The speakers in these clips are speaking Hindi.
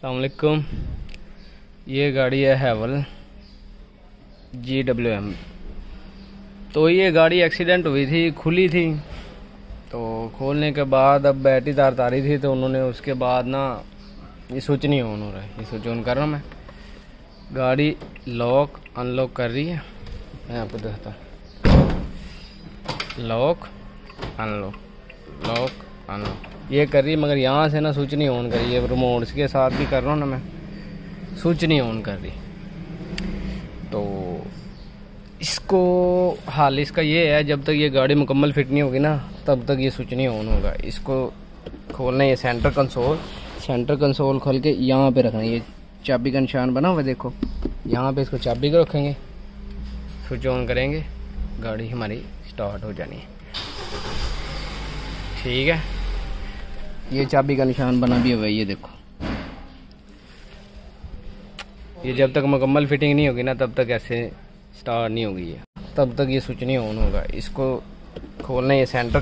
अस्सलाम वालेकुम। ये गाड़ी है हैवल GWM। तो ये गाड़ी एक्सीडेंट हुई थी, खुली थी। तो खोलने के बाद अब बैटरी तार तारी थी, तो उन्होंने उसके बाद ना ये स्विच नहीं ऑन हो रहा है। ये स्विच ऑन कर रहा हूँ मैं। गाड़ी लॉक अनलॉक कर रही है, मैं आपको दिखाता हूँ। लॉक अनलॉक, लॉक अनलॉक ये कर रही है, मगर यहाँ से ना स्विच नहीं ऑन कर रही है। रिमोट के साथ भी कर रहा हूँ ना मैं, स्विच नहीं ऑन कर रही। तो इसको हाल इसका ये है, जब तक ये गाड़ी मुकम्मल फिट नहीं होगी ना तब तक ये स्विच नहीं ऑन होगा। इसको खोलना है, ये सेंटर कंसोल खोल के यहाँ पे रखना है। ये चाबी का निशान बना हुआ देखो, यहाँ पे इसको चाबी को रखेंगे, स्विच ऑन करेंगे, गाड़ी हमारी स्टार्ट हो जानी है। ठीक है, ये चाबी का निशान बना भी हुआ है, ये देखो। ये जब तक मुकम्मल फिटिंग नहीं होगी ना तब तक ऐसे स्टार्ट नहीं होगी, ये तब तक ये स्विच नहीं ऑन होगा। इसको खोलना है, ये सेंटर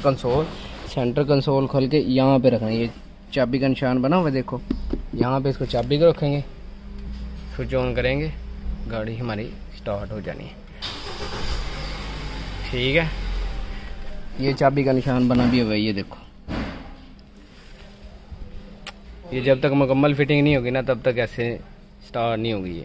कंसोल खोल के यहाँ पे रखना है। ये चाबी का निशान बना हुआ देखो, यहाँ पे इसको चाबी को रखेंगे, स्विच ऑन करेंगे, गाड़ी हमारी स्टार्ट हो जानी है। ठीक है, ये चाबी का निशान बना भी हुआ है, ये देखो। ये जब तक मुकम्मल फिटिंग नहीं होगी ना तब तक ऐसे स्टार्ट नहीं होगी ये।